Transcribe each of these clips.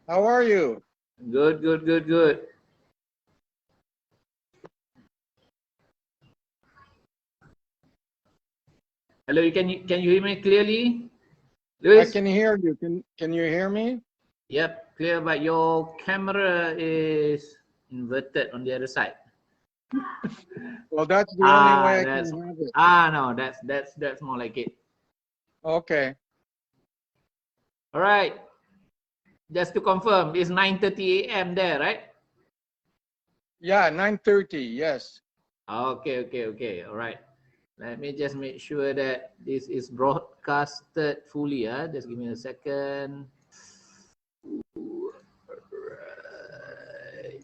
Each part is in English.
How are you? Good, good, good, good. Hello, can you hear me clearly, I Luis? can hear you. Can you hear me? Yep, clear. But your camera is inverted on the other side. Well, that's the only way I That's can have it. no, that's more like it. Okay. All right. Just to confirm, it's 9:30 a.m. there, right? Yeah, 9:30. Yes. Okay, okay, okay. All right. Let me just make sure that this is broadcasted fully. Just give me a second. Right.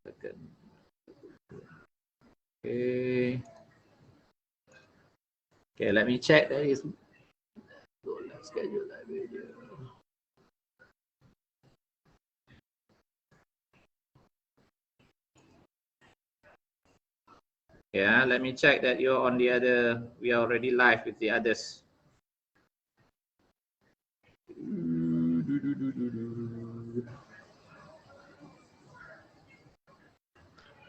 Second. Okay. Okay, let me check. That is. So let's schedule that video. Yeah, let me check that you're on the other. We are already live with the others.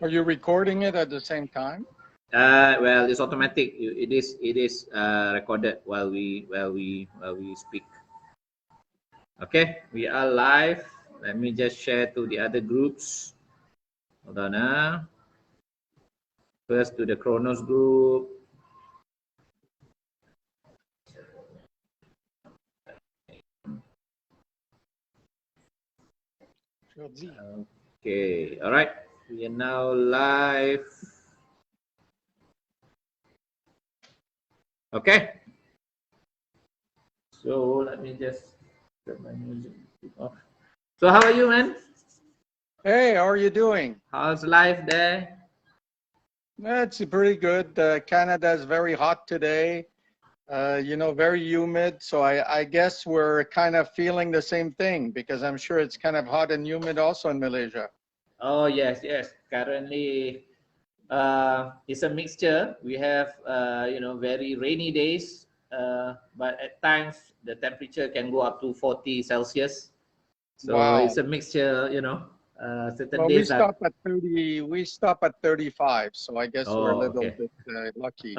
Are you recording it at the same time? Well, it's automatic. It is recorded while we speak. Okay, we are live. Let me just share to the other groups. Hold on. First to the KRONOS group. Okay, all right. We are now live. Okay. So let me just get my music off. So how are you, man? Hey, how are you doing? How's life there? It's pretty good. Canada is very hot today. Very humid. So I guess we're kind of feeling the same thing because I'm sure it's kind of hot and humid also in Malaysia. Oh yes, yes. Currently, it's a mixture. We have very rainy days, but at times the temperature can go up to 40 Celsius. So it's Wow. a mixture. Certain Well, we days are. stop at 30. We stop at 35. So I guess we're a Oh, little okay. bit lucky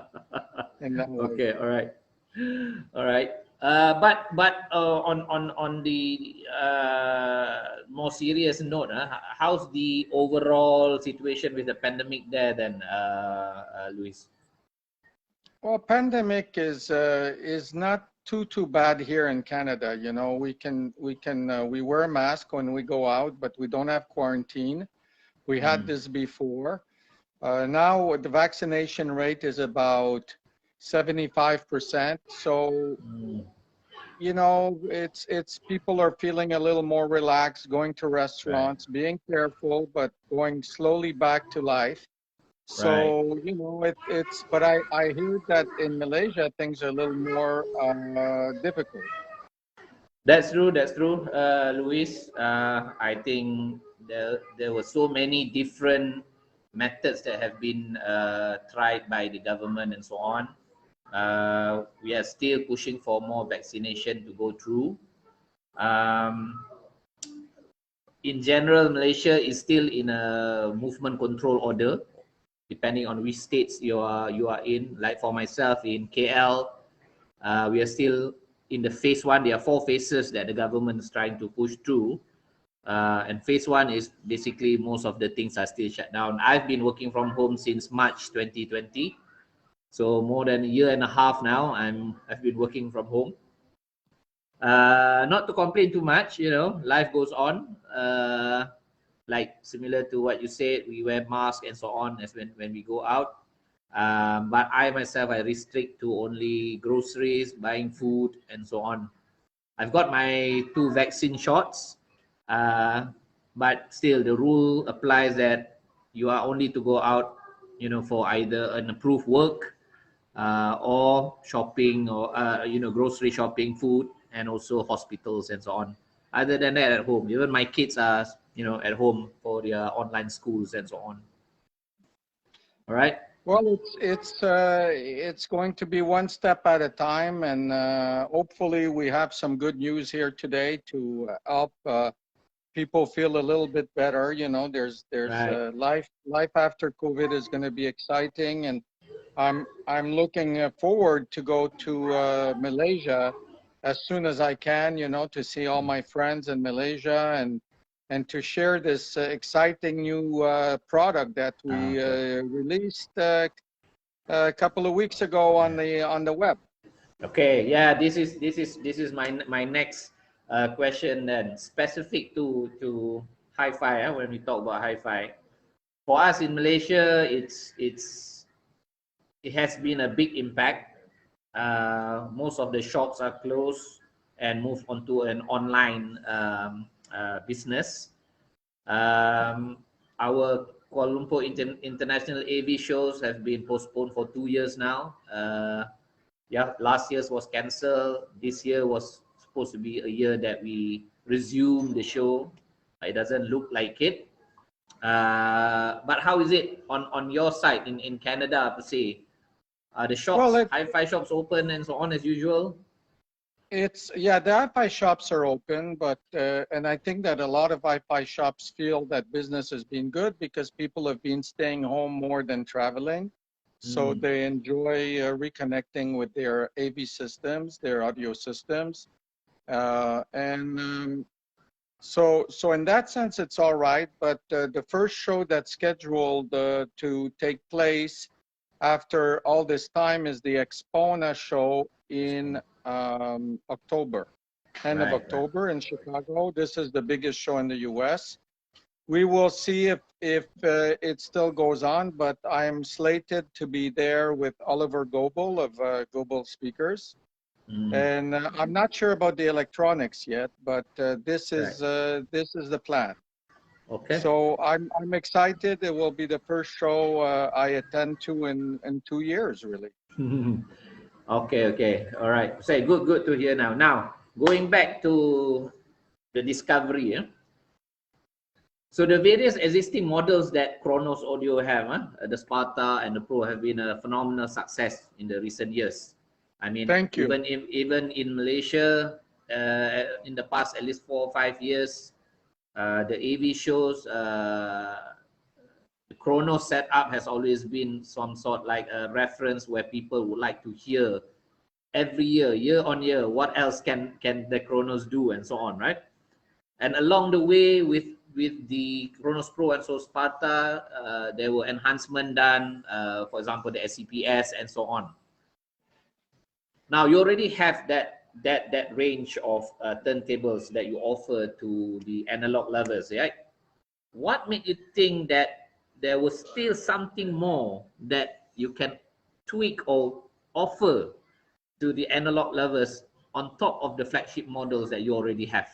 in that way. Okay, all right, all right. But on the more serious note, how's the overall situation with the pandemic there then, Luis? Well, pandemic is not too bad here in Canada. We wear a mask when we go out, but we don't have quarantine. We had Mm. this before. Now the vaccination rate is about 75%. So Mm. it's people are feeling a little more relaxed, going to Right, restaurants, being careful, but going slowly back to life. right. So, but I heard that in Malaysia, things are a little more difficult. That's true. That's true, Luis. I think there were so many different methods that have been tried by the government and so on. We are still pushing for more vaccination to go through. Um, in general, Malaysia is still in a movement control order, depending on which states you are in. Like for myself in KL, we are still in the phase one. There are 4 phases that the government is trying to push through. And phase one is basically most of the things are still shut down. I've been working from home since March 2020. So more than a year and a half now, I've been working from home. Not to complain too much, life goes on. Like similar to what you said, we wear masks and so on as when we go out. But I myself, I restrict to only groceries, buying food, and so on. I've got my 2 vaccine shots, uh, but still the rule applies that you are only to go out, for either an approved work or shopping or grocery shopping, food, and also hospitals and so on. Other than that, at home, even my kids are at home for their online schools and so on. All right. Well, it's going to be one step at a time, and hopefully we have some good news here today to help people feel a little bit better. You know, there's Right. life after COVID is going to be exciting, and I'm looking forward to go to Malaysia as soon as I can. You know, to see all my friends in Malaysia and to share this exciting new product that we Okay. released a couple of weeks ago on the web. Okay. Yeah. This is my next question then, specific to hi-fi. When we talk about hi-fi, for us in Malaysia, it has been a big impact. Most of the shops are closed and moved onto an online business. Our Kuala Lumpur International AV shows have been postponed for 2 years now. Yeah, last year's was cancelled. This year was supposed to be a year that we resume the show. It doesn't look like it. But how is it on your side in Canada per se? Are the Well, shops, hi-fi shops open and so on as usual? it's yeah, the Wi-Fi shops are open, but and I think that a lot of Wi-Fi shops feel that business has been good because people have been staying home more than traveling, so Mm, they enjoy reconnecting with their AV systems, their audio systems, and so in that sense, it's all right. But the first show that's scheduled to take place after all this time is the Expona show in October, end of right, right. October in Chicago. This is the biggest show in the U.S. We will see if it still goes on, but I'm slated to be there with Oliver Goebel of Goebel Speakers. Mm, And I'm not sure about the electronics yet, but right. this is the plan. Okay. So I'm excited. It will be the first show I attend to in 2 years, really. Okay, okay. All right. Say good to hear now. Now, going back to the discovery, so the various existing models that Kronos Audio have, the Sparta and the Pro have been a phenomenal success in the recent years. I mean, Thank you. even in Malaysia, in the past at least 4 or 5 years, the AV shows, the Chronos setup has always been some sort like a reference where people would like to hear every year on year, what else can the Chronos do and so on, right? And along the way with the Chronos Pro and so Sparta, there were enhancement done, for example, the SCPS and so on. Now you already have that range of turntables that you offer to the analog lovers, right? What made you think that there was still something more that you can tweak or offer to the analog lovers on top of the flagship models that you already have?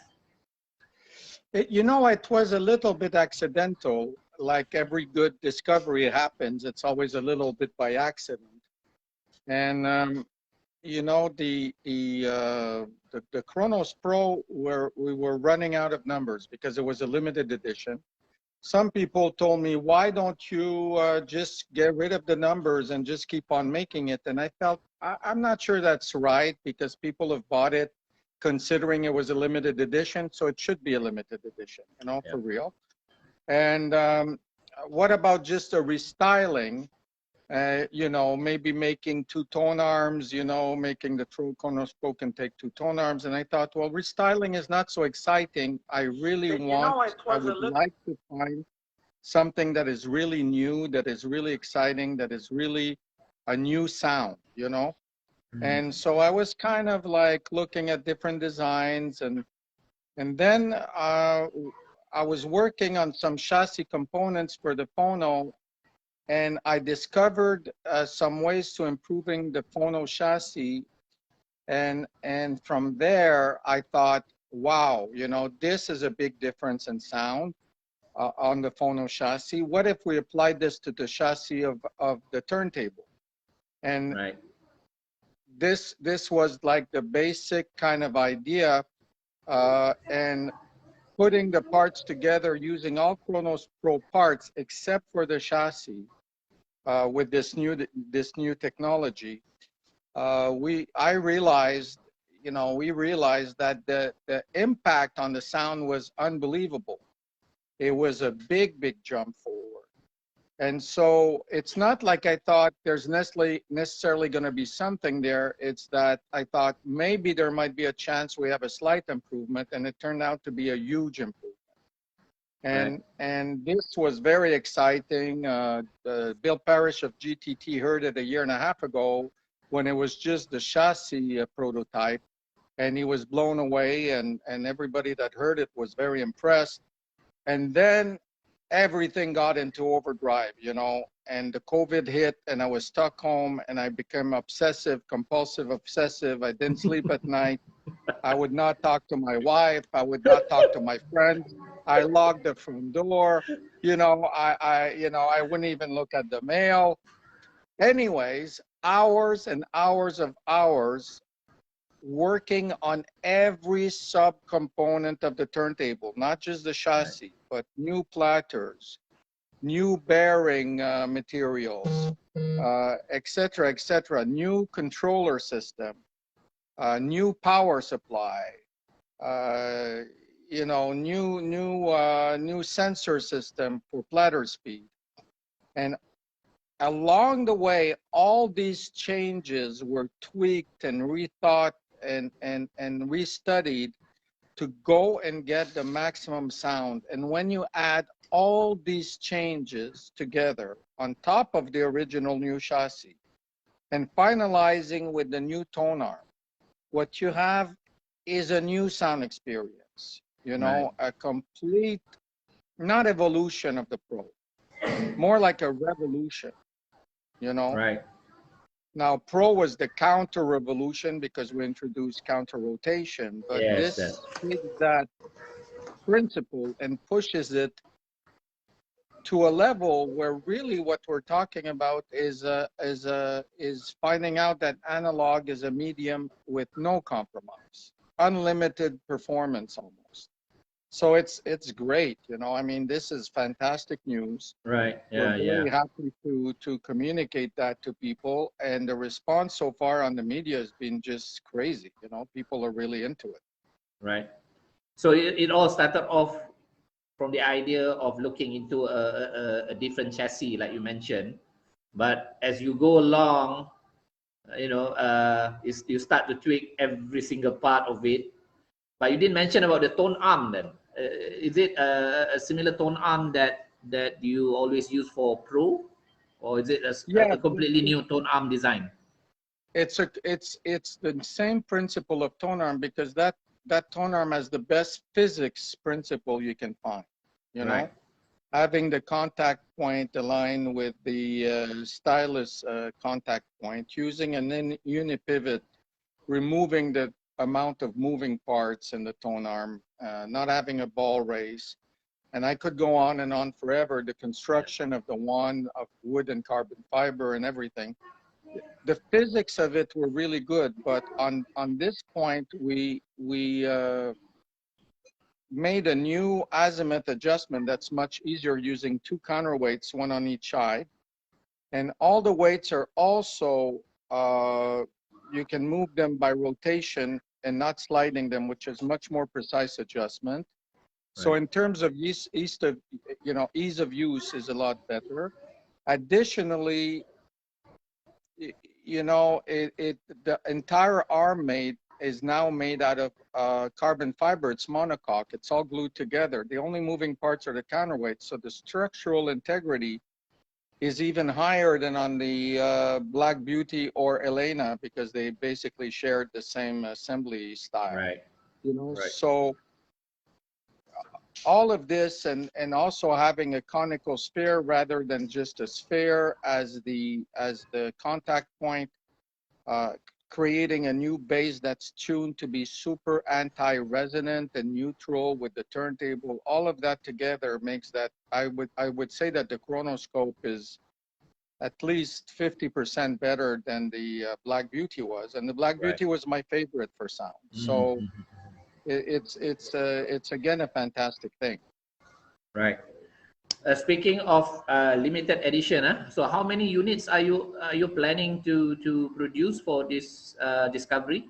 You know, it was a little bit accidental. Like every good discovery happens, it's always a little bit by accident. And you know, the Chronos Pro, where we were running out of numbers because it was a limited edition. Some people told me, why don't you just get rid of the numbers and just keep on making it? And I felt, I'm not sure that's right because people have bought it considering it was a limited edition. So it should be a limited edition, you know, Yeah. for real. And what about just a restyling? You know, maybe making two tone arms, you know, making the true Kronos Pro can take two tone arms. And I thought, well, restyling is not so exciting. I really I would like to find something that is really new, that is really exciting, that is really a new sound, you know? Mm. And so I was kind of like looking at different designs and then I was working on some chassis components for the phono and I discovered some ways to improving the phono chassis. And from there, I thought, wow, you know, this is a big difference in sound on the phono chassis. What if we applied this to the chassis of the turntable? And Right. this was like the basic kind of idea, and putting the parts together using all Kronos Pro parts except for the chassis. with this new technology, I realized, we realized that the impact on the sound was unbelievable. It was a big jump forward. And so it's not like I thought there's necessarily going to be something there. It's that I thought maybe there might be a chance we have a slight improvement, and it turned out to be a huge improvement. And this was very exciting. Bill Parrish of GTT heard it a year and a half ago when it was just the chassis prototype, and he was blown away, and everybody that heard it was very impressed. And then everything got into overdrive, and the COVID hit, and I was stuck home, and I became compulsive obsessive. I didn't sleep at night. I would not talk to my wife. I would not talk to my friends. I locked the front door. I wouldn't even look at the mail. Anyways, hours and hours of hours working on every subcomponent of the turntable, not just the chassis, but new platters, new bearing materials, et cetera, new controller system, new power supply, new sensor system for platter speed. And along the way, all these changes were tweaked and rethought and restudied to go and get the maximum sound. And when you add all these changes together on top of the original new chassis and finalizing with the new tone arm, what you have is a new sound experience, a complete, not evolution of the Pro, more like a revolution, Right. Now, Pro was the counter revolution because we introduced counter rotation, but this takes that principle and pushes it to a level where really what we're talking about is finding out that analog is a medium with no compromise, unlimited performance almost. So it's great, I mean, this is fantastic news. Right. We're very happy to communicate that to people, and the response so far on the media has been just crazy. People are really into it. Right. So it all started off from the idea of looking into a different chassis, like you mentioned. But as you go along, you start to tweak every single part of it. But you didn't mention about the tone arm then. Is it a similar tone arm that you always use for Pro? Or is it a completely new tone arm design? It's the same principle of tone arm, because that tone arm has the best physics principle you can find. Right. Having the contact point aligned with the stylus contact point, using an unipivot, removing the amount of moving parts in the tone arm, not having a ball race. And I could go on and on forever. The construction of the wand of wood and carbon fiber and everything. The physics of it were really good, but on this point, we made a new azimuth adjustment that's much easier, using two counterweights, one on each side. And all the weights are also, you can move them by rotation and not sliding them, which is much more precise adjustment. Right. So in terms of ease of use is a lot better. Additionally, the entire arm is now made out of carbon fiber. It's monocoque. It's all glued together. The only moving parts are the counterweights. So the structural integrity is even higher than on the Black Beauty or Elena, because they basically shared the same assembly style. Right. Right. So all of this, and also having a conical sphere rather than just a sphere as the contact point, creating a new base that's tuned to be super anti-resonant and neutral with the turntable. All of that together makes that, I would say that the Chronoscope is at least 50% better than the Black Beauty was, and the Black Beauty was my favorite for sound. So it's again a fantastic thing. Right. Speaking of limited edition, so how many units are you planning to produce for this discovery?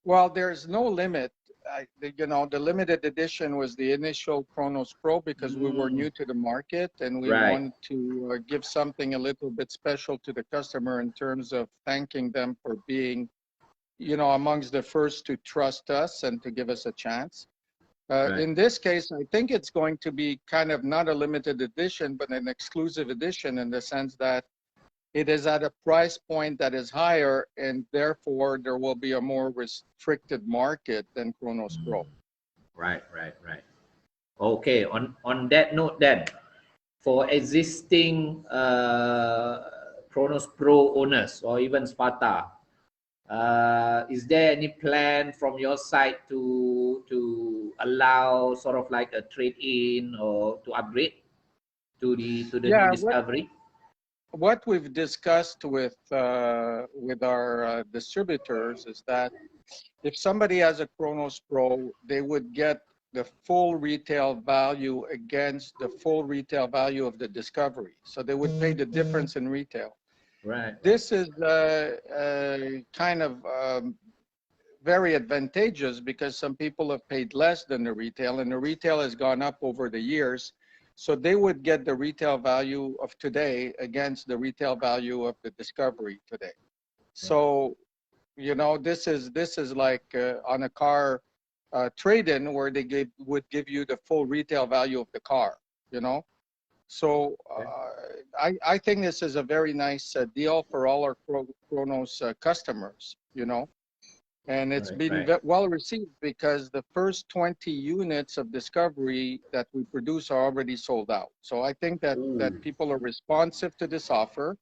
Well, there's no limit. The limited edition was the initial Chronos Pro because we were new to the market and we Right. wanted to give something a little bit special to the customer in terms of thanking them for being, amongst the first to trust us and to give us a chance. Right. In this case, I think it's going to be kind of not a limited edition, but an exclusive edition in the sense that it is at a price point that is higher, and therefore there will be a more restricted market than Chronos Pro. Right. Okay. On that note, then, for existing Chronos Pro owners or even Sparta, is there any plan from your side to allow sort of like a trade-in or to upgrade to the new Yeah, discovery? what we've discussed with our distributors is that if somebody has a Chronos Pro, they would get the full retail value against the full retail value of the Discovery. So they would pay the difference in retail. Right. This is kind of very advantageous because some people have paid less than the retail, and the retail has gone up over the years. So they would get the retail value of today against the retail value of the Discovery today. So, this is like on a car trade-in where they would give you the full retail value of the car. So I think this is a very nice deal for all our Chronos customers. And it's been well received because the first 20 units of Discovery that we produce are already sold out. So I think that people are responsive to this offer,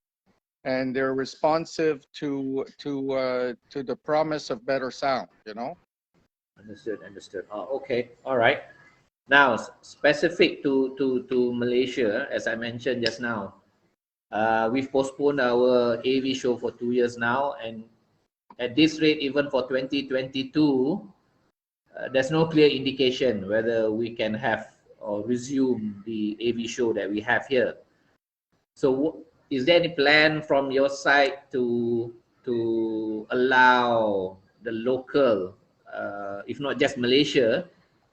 and they're responsive to the promise of better sound. Understood. Oh, okay. All right. Now, specific to Malaysia, as I mentioned just now, we've postponed our AV show for 2 years now, and at this rate, even for 2022, there's no clear indication whether we can have or resume the AV show that we have here. So, is there any plan from your side to allow the local, if not just Malaysia,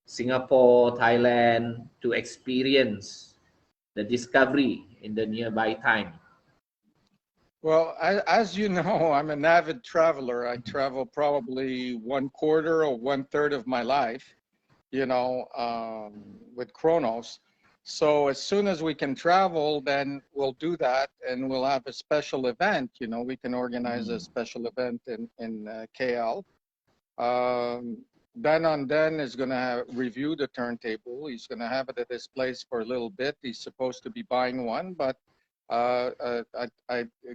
Singapore, Thailand, to experience the discovery in the nearby time? Well, as you know, I'm an avid traveler. I travel probably 1/4 or 1/3 of my life, with Chronos. So as soon as we can travel, then we'll do that, and we'll have a special event. We can organize a special event in KL. Dan is going to review the turntable. He's going to have it at his place for a little bit. He's supposed to be buying one, but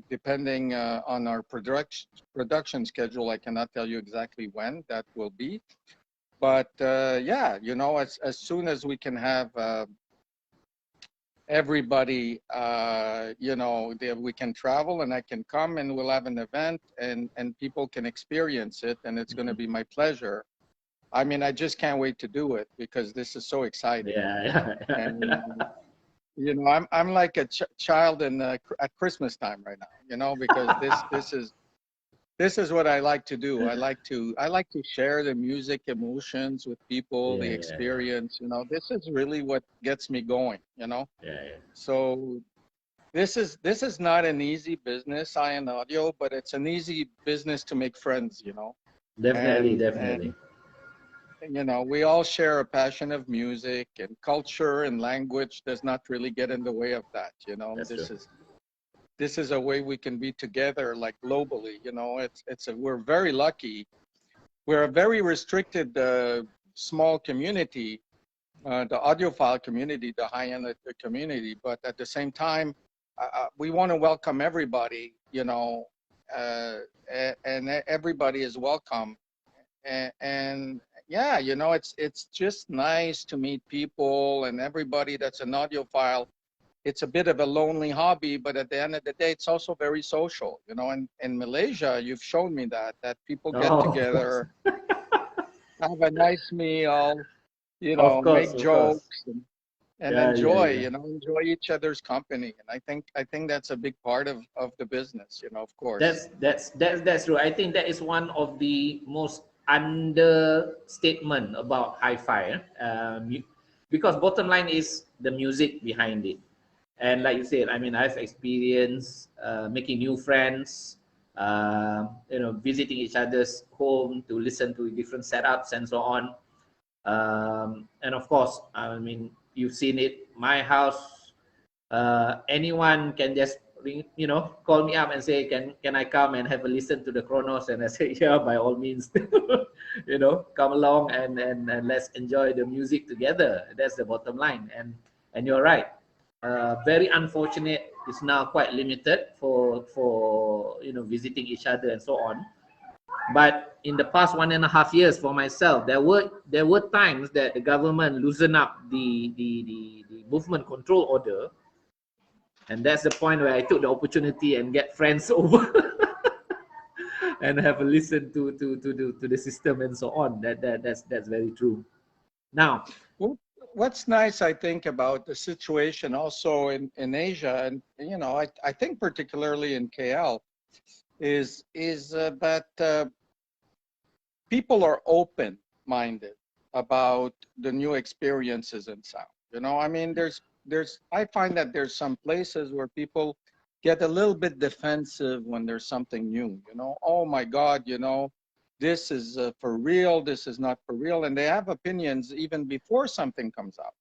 depending on our production schedule, I cannot tell you exactly when that will be. But as soon as we can have everybody, we can travel and I can come and we'll have an event and people can experience it, and it's going to be my pleasure. I mean, I just can't wait to do it because this is so exciting. Yeah. And, I'm like a child at Christmas time right now, because this is what I like to do. I like to share the music, emotions with people, the experience. This is really what gets me going. So this is not an easy business, Ion Audio, but it's an easy business to make friends. Definitely. We all share a passion of music, and culture and language does not really get in the way of that. This is a way we can be together, like globally. We're very lucky. We're a very restricted small community, the audiophile community, the high-end community. But at the same time, we want to welcome everybody. And everybody is welcome. And yeah, it's just nice to meet people and everybody that's an audiophile. It's a bit of a lonely hobby, but at the end of the day, it's also very social. And in Malaysia, you've shown me that people get together, have a nice meal, make jokes, and enjoy, enjoy each other's company. And I think that's a big part of the business, of course. That's true. I think that is one of the most understatement about hi-fi. Because bottom line is the music behind it. And like you said, I mean, I've experienced making new friends, visiting each other's home to listen to different setups and so on. And of course, I mean, you've seen it. My house, anyone can just ring, call me up and say, can I come and have a listen to the KRONOS? And I say, yeah, by all means, come along and let's enjoy the music together. That's the bottom line. And you're right. Very unfortunate. It's now quite limited for visiting each other and so on. But in the past 1.5 years, for myself, there were times that the government loosened up the movement control order, and that's the point where I took the opportunity and get friends over and have a listen to the system and so on. That's very true. Now, what's nice, I think, about the situation also in Asia, and I think particularly in KL, is that people are open-minded about the new experiences in sound. I mean, I find that there's some places where people get a little bit defensive when there's something new. Oh my God, this is for real, this is not for real, and they have opinions even before something comes out.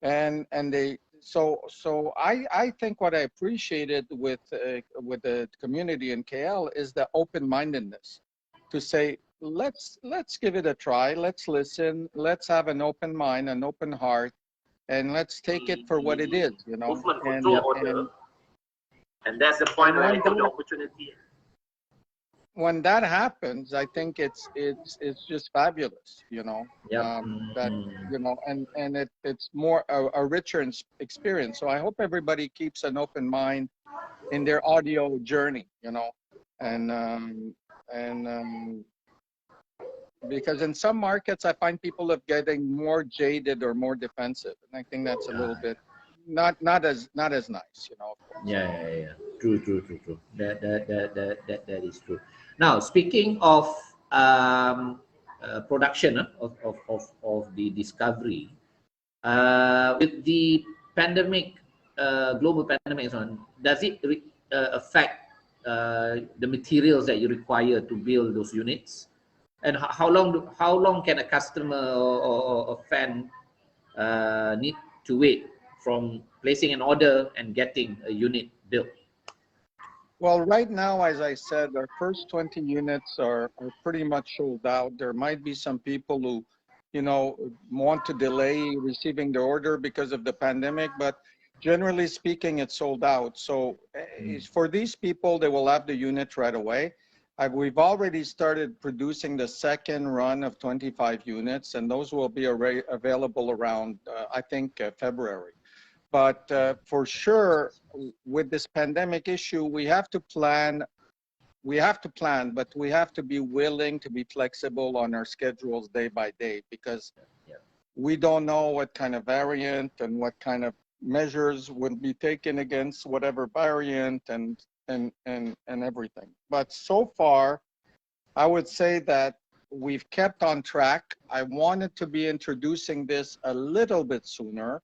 And they so I think what I appreciated with the community in KL is the open-mindedness to say, let's give it a try, let's listen, let's have an open mind, an open heart, and let's take it for what it is. Movement control order, and that's the point where I took the opportunity. When that happens, I think it's just fabulous, that it's more a richer experience. So I hope everybody keeps an open mind in their audio journey, and because in some markets I find people are getting more jaded or more defensive, and I think that's a little bit not as nice, Of course. Yeah. True. That is true. Now, speaking of production of the discovery, with the pandemic, global pandemic, does it affect the materials that you require to build those units? And how long can a customer or a fan need to wait from placing an order and getting a unit built? Well, right now, as I said, our first 20 units are pretty much sold out. There might be some people who, want to delay receiving the order because of the pandemic, but generally speaking, it's sold out. So for these people, they will have the unit right away. We've already started producing the second run of 25 units, and those will be available around, I think, February. But for sure, with this pandemic issue, we have to plan, but we have to be willing to be flexible on our schedules day by day, because we don't know what kind of variant and what kind of measures would be taken against whatever variant and everything. But so far, I would say that we've kept on track. I wanted to be introducing this a little bit sooner.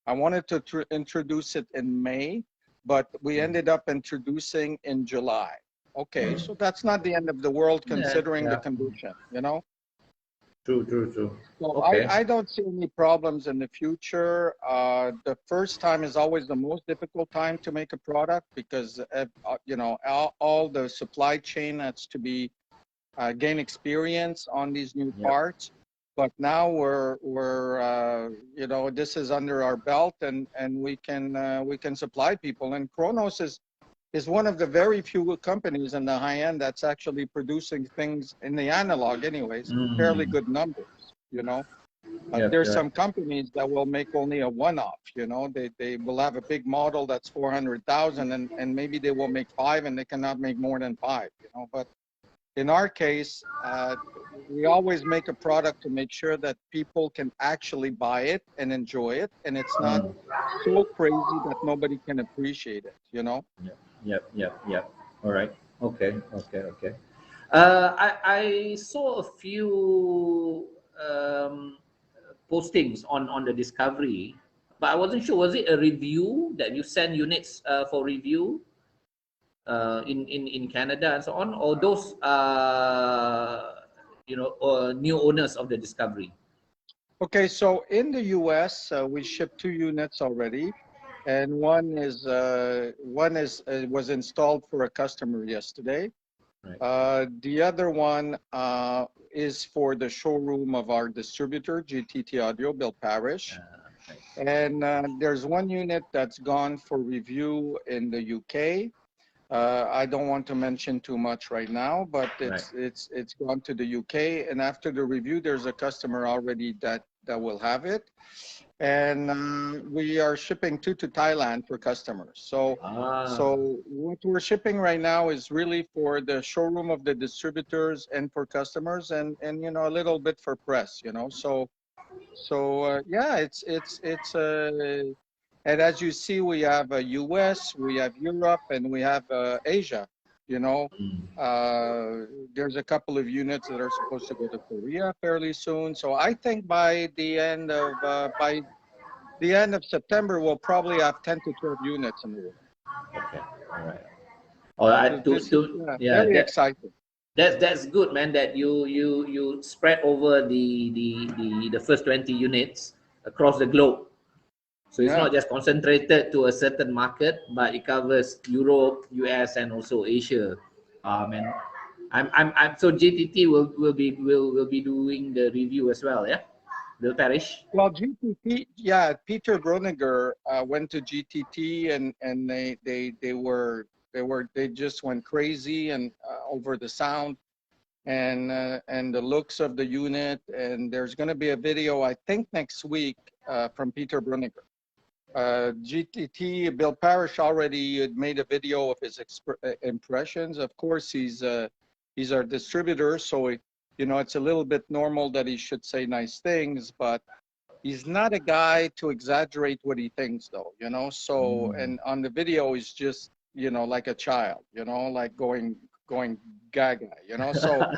I wanted to introduce it in May, but we ended up introducing in July. Okay, so that's not the end of the world considering the condition, True. So Okay. I don't see any problems in the future. The first time is always the most difficult time to make a product, because all the supply chain has to be gain experience on these new parts. But now we're this is under our belt, and we can supply people. And KRONOS is one of the very few companies in the high end that's actually producing things in the analog, anyways, fairly good numbers. There's some companies that will make only a one-off. They will have a big model that's 400,000, and maybe they will make 5, and they cannot make more than 5. But in our case, we always make a product to make sure that people can actually buy it and enjoy it, and it's not so crazy that nobody can appreciate it, you know? Yep. All right. Okay. I saw a few postings on the Discovery, but I wasn't sure. Was it a review that you send units for review in Canada and so on, or those new owners of the Discovery? Okay, so in the US, we shipped 2 units already, and one was installed for a customer yesterday. Right. The other one is for the showroom of our distributor, GTT Audio, Bill Parish. Right. And there's 1 unit that's gone for review in the UK. I don't want to mention too much right now, but it's gone to the UK. And after the review, there's a customer already that will have it. And we are shipping 2 to Thailand for customers. So what we're shipping right now is really for the showroom of the distributors and for customers, and you know, a little bit for press, you know. So yeah, and as you see, we have US, we have Europe, and we have Asia. You know, there's a couple of units that are supposed to go to Korea fairly soon. So I think by the end of September, we'll probably have 10 to 12 units in the world. Okay. All right. All right. Very exciting. That's good, man. That you spread over the first 20 units across the globe. So it's not just concentrated to a certain market, but it covers Europe, US, and also Asia. And I'm so GTT will be doing the review as well, yeah. Bill Parish. Well, GTT, yeah. Peter Bruniger went to GTT, and they just went crazy and over the sound and the looks of the unit. And there's going to be a video, I think, next week from Peter Bruniger. GTT, Bill Parish already made a video of his impressions. Of course, he's our distributor, so you know, it's a little bit normal that he should say nice things, but he's not a guy to exaggerate what he thinks, though, you know. So, and on the video, he's just, you know, like a child, you know, like going gaga, you know. So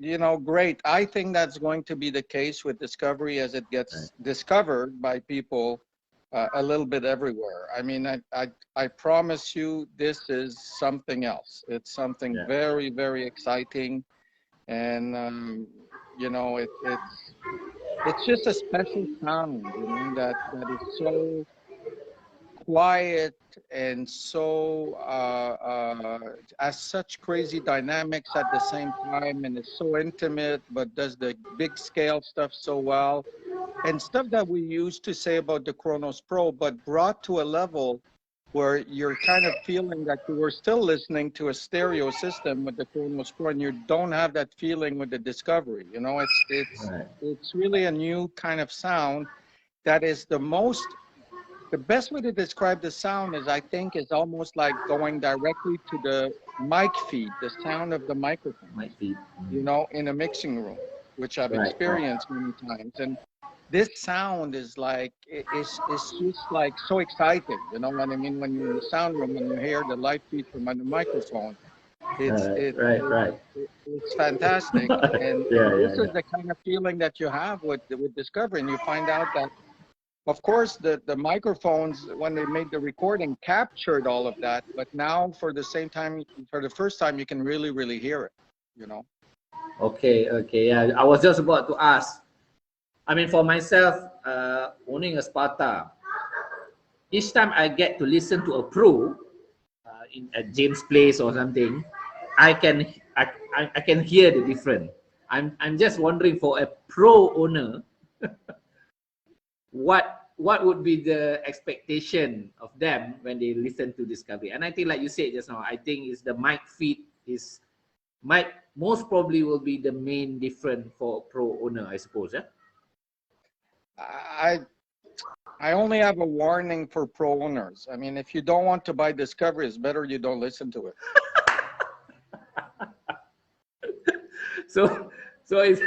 you know, great. I think that's going to be the case with Discovery as it gets discovered by people a little bit everywhere. I mean, I promise you, this is something else. It's something very, very exciting, and you know, it's just a special sound, you know, that is so quiet and so has such crazy dynamics at the same time, and is so intimate, but does the big scale stuff so well, and stuff that we used to say about the KRONOS Pro, but brought to a level where you're kind of feeling that you were still listening to a stereo system with the KRONOS Pro, and you don't have that feeling with the Discovery. You know, it's really a new kind of sound that is the best way to describe the sound is, I think, is almost like going directly to the mic feed, the sound of the microphone, you know, in a mixing room, which I've experienced many times. And this sound is like, it's just like so exciting, you know what I mean? When you're in the sound room and you hear the live feed from the microphone, it's fantastic. And this is the kind of feeling that you have with Discovery, and you find out that, of course, the microphones, when they made the recording, captured all of that, but now for the first time, you can really hear it, you know. Okay, yeah. I was just about to ask. I mean, for myself, owning a Sparta, each time I get to listen to a pro at James Place or something, I can hear the difference. I'm just wondering, for a pro owner, what would be the expectation of them when they listen to Discovery? And I think, like you said just now, I think is the mic feed might most probably will be the main difference for pro owner, I suppose. Yeah. I only have a warning for pro owners. I mean, if you don't want to buy Discovery, it's better you don't listen to it. So so it's,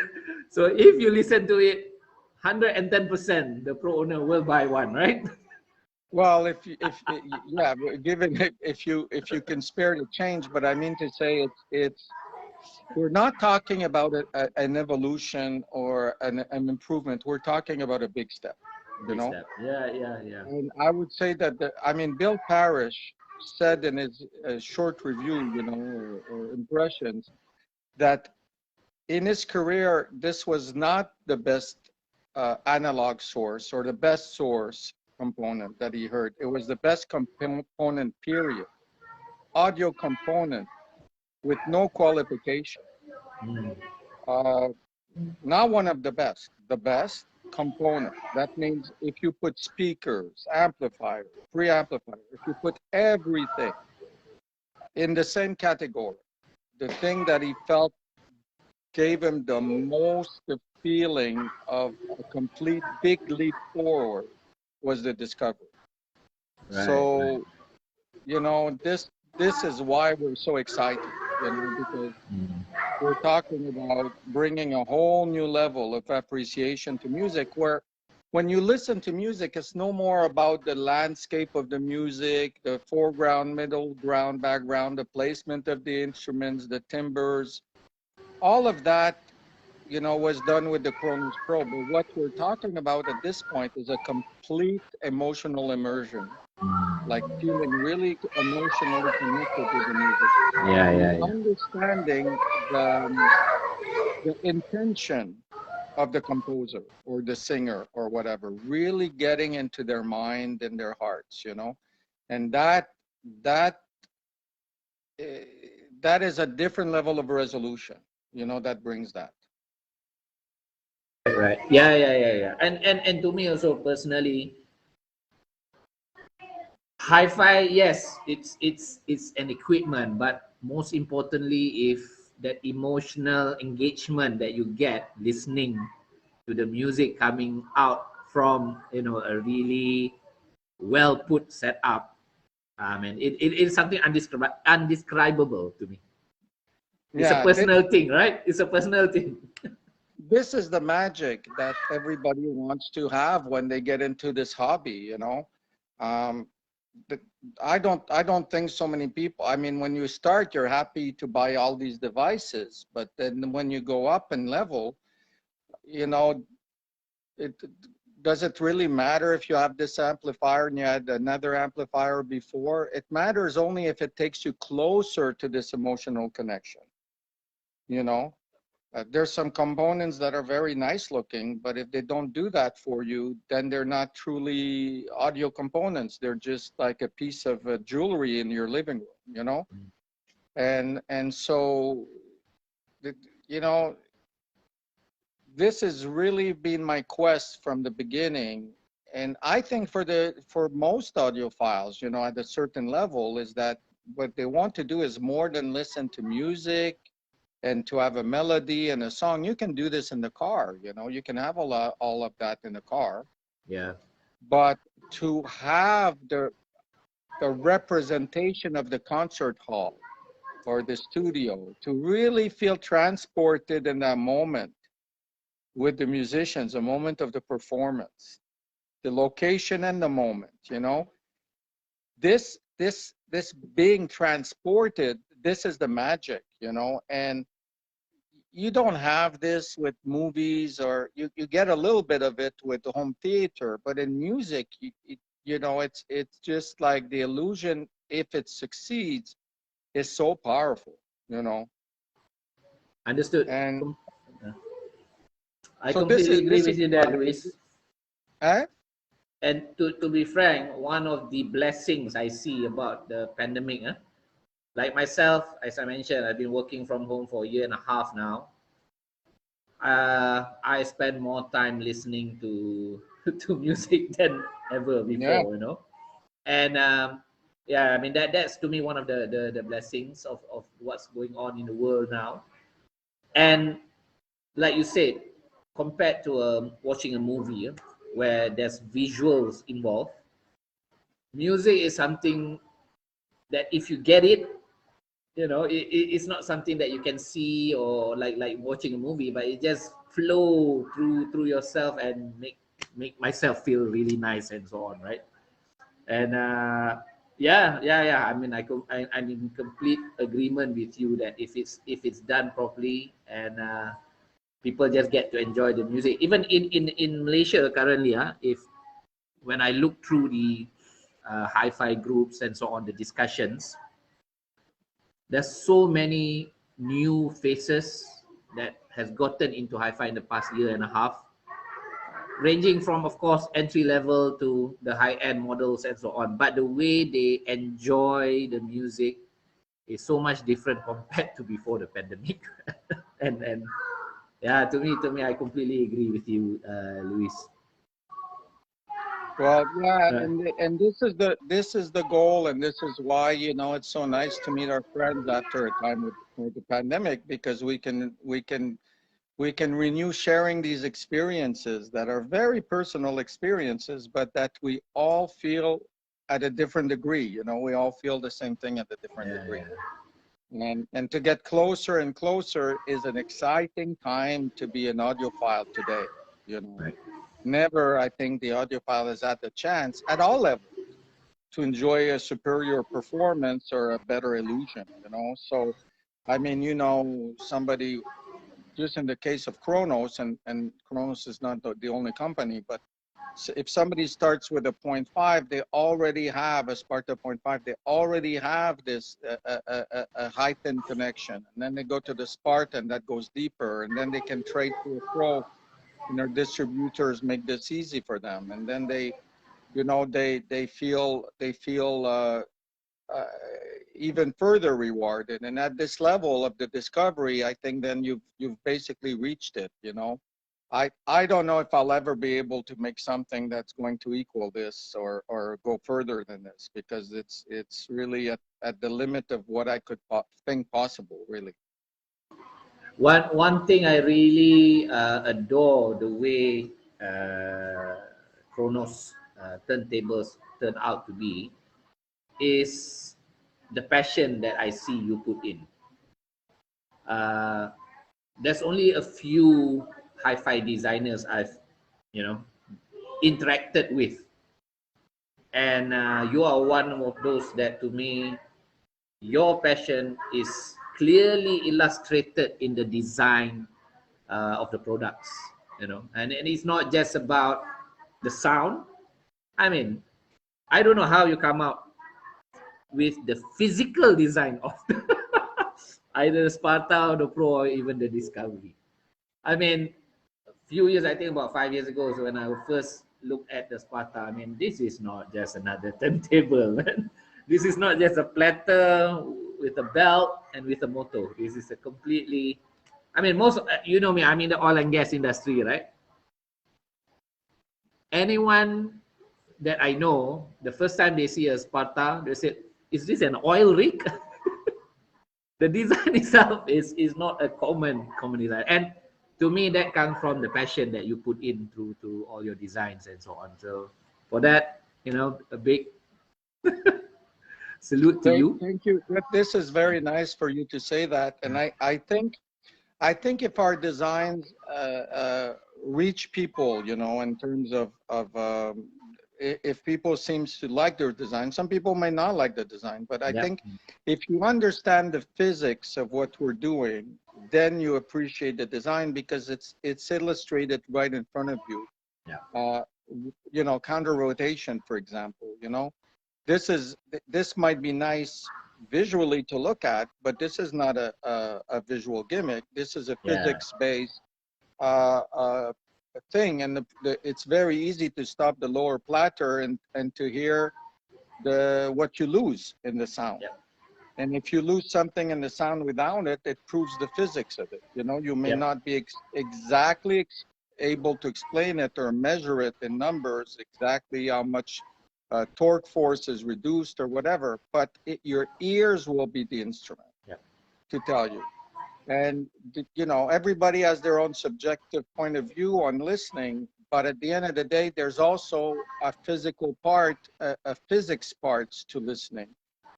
so if you listen to it 110%, the pro owner will buy one, right? Well, yeah, given if you can spare the change, but I mean to say it's we're not talking about an evolution or an improvement. We're talking about a big step, you Big know. step. Yeah. And I would say that I mean, Bill Parrish said in his short review, you know, or impressions, that in his career, this was not the best analog source or the best source component that he heard. It was the best component, period. Audio component with no qualification. Mm. Uh, Not one of the best component. That means if you put speakers, amplifier, preamplifier, if you put everything in the same category, the thing that he felt gave him the most feeling of a complete big leap forward was the Discovery. Right. So, you know, this is why we're so excited, you know, because Mm. we're talking about bringing a whole new level of appreciation to music where when you listen to music, it's no more about the landscape of the music, the foreground, middle ground, background, the placement of the instruments, the timbres, all of that, you know, was done with the KRONOS Pro. But what we're talking about at this point is a complete emotional immersion, like feeling really emotionally connected to the music and Yeah. understanding the intention of the composer or the singer or whatever, really getting into their mind and their hearts, you know, and that eh, that is a different level of resolution, you know, that brings that. Right. Yeah. And to me also personally, hi-fi, yes, it's an equipment, but most importantly, if that emotional engagement that you get listening to the music coming out from a really well put setup, and it is something undescribable to me. It's a Yeah, personal thing, right? It's a personal thing. this is the magic that everybody wants to have when they get into this hobby, you know. Um, the, I don't think so many people. I mean, when you start, you're happy to buy all these devices, but then when you go up in level, you know, it does it really matter if you have this amplifier and you had another amplifier before? It matters only if it takes you closer to this emotional connection, you know. There's some components that are very nice looking, but if they don't do that for you, then they're not truly audio components. They're just like a piece of jewelry in your living room, you know? And so, you know, this has really been my quest from the beginning. And I think for most audiophiles, you know, at a certain level, is that what they want to do is more than listen to music and to have a melody and a song. You can do this in the car, you know, you can have all of that in the car, Yeah. but to have the representation of the concert hall or the studio, to really feel transported in that moment with the musicians, the moment of the performance, the location and the moment, you know, this being transported, this is the magic, you know. And you don't have this with movies, or you get a little bit of it with the home theater, but in music, you know, it's just like the illusion, if it succeeds, is so powerful, you know. Understood. And I so completely agree this with is you there, why, Luis. eh? And to be frank, one of the blessings I see about the pandemic, like myself, as I mentioned, I've been working from home for a year and a half now. I spend more time listening to to music than ever Yeah, before, And yeah, I mean that's to me one of the blessings of what's going on in the world now. And like you said, compared to watching a movie where there's visuals involved, music is something that if you get it, you know, it's not something that you can see or like watching a movie, but it just flow through yourself and make myself feel really nice and so on, right? And yeah. I mean, I'm in complete agreement with you that if it's done properly and people just get to enjoy the music. Even in Malaysia currently, if when I look through the hi-fi groups and so on, the discussions, there's so many new faces that has gotten into hi-fi in the past year and a half, ranging from, of course, entry level to the high-end models and so on. But the way they enjoy the music is so much different compared to before the pandemic. And yeah, to me, I completely agree with you, Luis. Well, yeah, Uh, and this is the goal, and this is why, it's so nice to meet our friends after a time with the pandemic, because we can renew sharing these experiences that are very personal experiences, but that we all feel at a different degree. We all feel the same thing at a different degree. yeah, And to get closer and closer is an exciting time to be an audiophile today. right. Never, I think, the audiophile has had the chance at all levels to enjoy a superior performance or a better illusion. So, I mean, somebody, just in the case of KRONOS, and KRONOS is not the only company, but if somebody starts with a 0.5, they already have a Sparta 0.5, they already have this a heightened connection. And then they go to the Sparta, and that goes deeper. And then they can trade to a Pro, and their distributors make this easy for them. And then they feel uh, even further rewarded. And at this level of the discovery, I think then you've basically reached it. I don't know if I'll ever be able to make something that's going to equal this or go further than this, because it's really at the limit of what I could think possible, really. One thing I really adore the way Chronos turntables turn out to be is the passion that I see you put in. Uh, there's only a few hi-fi designers I've, you know, interacted with, and you are one of those that, to me, your passion is clearly illustrated in the design of the products, and it's not just about the sound. I mean, I don't know how you come out with the physical design of either the Sparta or the Pro or even the Discovery. I mean, a few years, I think about 5 years ago, so when I first looked at the Sparta, I mean, this is not just another turntable. This is not just a platter with a belt and with a motor. This is a completely, I mean, most, you know me, I'm in the oil and gas industry, right? Anyone that I know, the first time they see a Sparta, they say, is this an oil rig? The design itself is not a common design. And to me, that comes from the passion that you put in through all your designs and so on. So for that, a big salute to you. Thank you. This is very nice for you to say that. And I think if our designs reach people, in terms of if people seems to like their design, some people may not like the design, but I Yeah. think if you understand the physics of what we're doing, then you appreciate the design, because it's illustrated right in front of you. Yeah. Counter rotation, for example. This might be nice visually to look at, but this is not a visual gimmick. This is a Yeah. physics-based thing, and it's very easy to stop the lower platter and to hear what you lose in the sound. Yeah. And if you lose something in the sound without it, it proves the physics of it. You may Yeah. not be exactly able to explain it or measure it in numbers exactly how much torque force is reduced or whatever, but your ears will be the instrument Yeah. to tell you. And everybody has their own subjective point of view on listening, but at the end of the day, there's also a physical part, a physics parts to listening.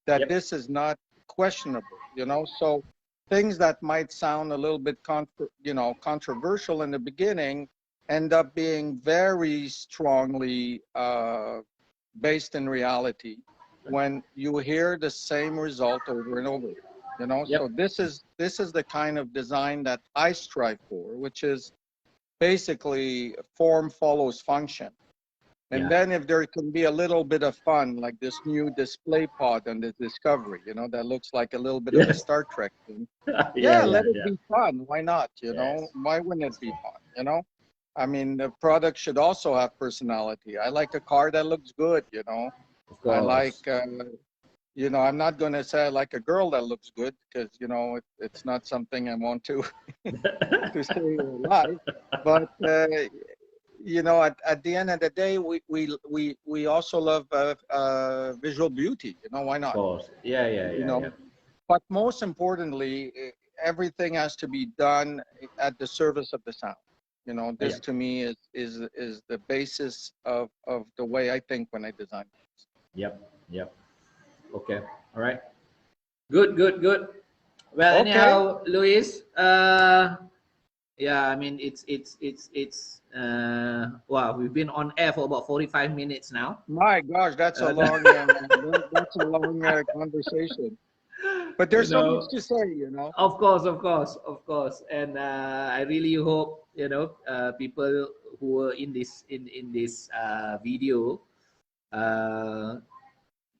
That Yep. this is not questionable, you know. So things that might sound a little bit controversial in the beginning end up being very strongly based in reality when you hear the same result over and over, you know. Yep. So this is the kind of design that I strive for, which is basically form follows function. And Yeah. then if there can be a little bit of fun, like this new display pod and the Discovery, you know, that looks like a little bit of a Yes. Star Trek thing. Yeah, Yeah, yeah, let it yeah. be fun. Why not? You know, Yes. why wouldn't it be fun? You know, I mean, the product should also have personality. I like a car that looks good, you know. Of I like, course. you know, I'm not going to say I like a girl that looks good because, you know, it's not something I want to say or lie. But you know, at the end of the day, we also love visual beauty. You know, why Of not? course. Yeah, yeah, You yeah, yeah. know, but most importantly, everything has to be done at the service of the sound. You know, Yeah. this to me is the basis of the way I think when I design. Yep. Yep. Okay. All right. Good, good, good. Well, Okay, anyhow, Luis, yeah, I mean, wow, we've been on air for about 45 minutes now. my gosh, Uh, that's a long conversation. But you there's so much know, to say. You know. of course, of course, of course. And I really hope, people who were in this video uh,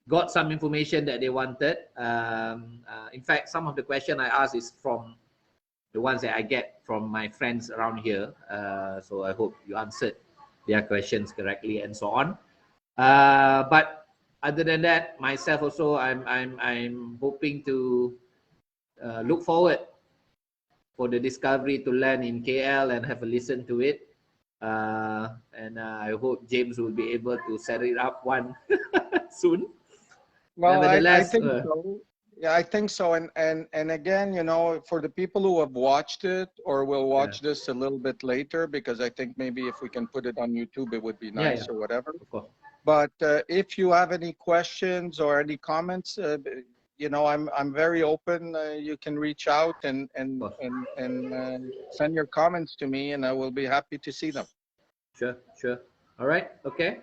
got some information that they wanted. In fact, some of the question I asked is from the ones that I get from my friends around here. So I hope you answered their questions correctly and so on. But other than that, myself also, I'm hoping to look forward for the Discovery to land in KL and have a listen to it. And I hope James will be able to set it up one soon. Well, I Nevertheless, think so. Yeah, I think so. And again, you know, for the people who have watched it or will yeah, watch this a little bit later, because I think maybe if we can put it on YouTube, it would be yeah, yeah, nice or whatever. of course. But if you have any questions or any comments, you know, I'm very open. You can reach out Of course. and send your comments to me, and I will be happy to see them. Sure, sure. All right, okay.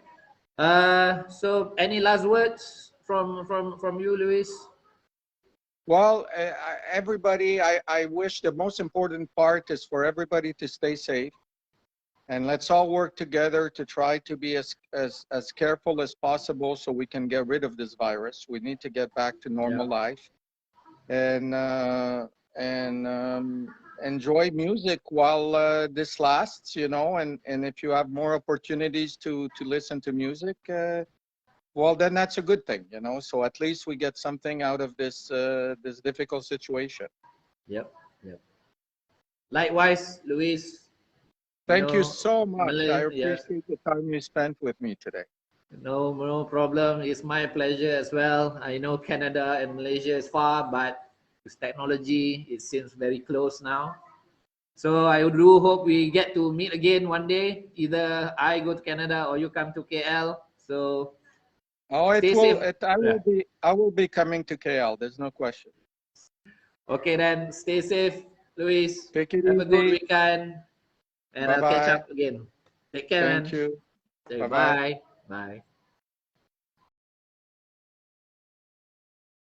So any last words from you, Luis? Well, everybody, I wish the most important part is for everybody to stay safe. And let's all work together to try to be as careful as possible so we can get rid of this virus. We need to get back to Yeah, normal life and enjoy music while this lasts, you know. And if you have more opportunities to listen to music, well, then that's a good thing, you know. So at least we get something out of this difficult situation. yep, yep. Likewise, Luis, Thank you so much. I Malay, yeah, appreciate the time you spent with me today. no problem. It's my pleasure as well. I know Canada and Malaysia is far, but with technology, it seems very close now. So I do hope we get to meet again one day. Either I go to Canada or you come to KL. So Oh, stay safe. Yeah. I will be coming to KL. There's no question. Okay, then stay safe, Luis. Take it Have a good easy. weekend, and Bye I'll catch bye. up again. Take care, Thank man. you. Okay, Bye bye. bye. Bye.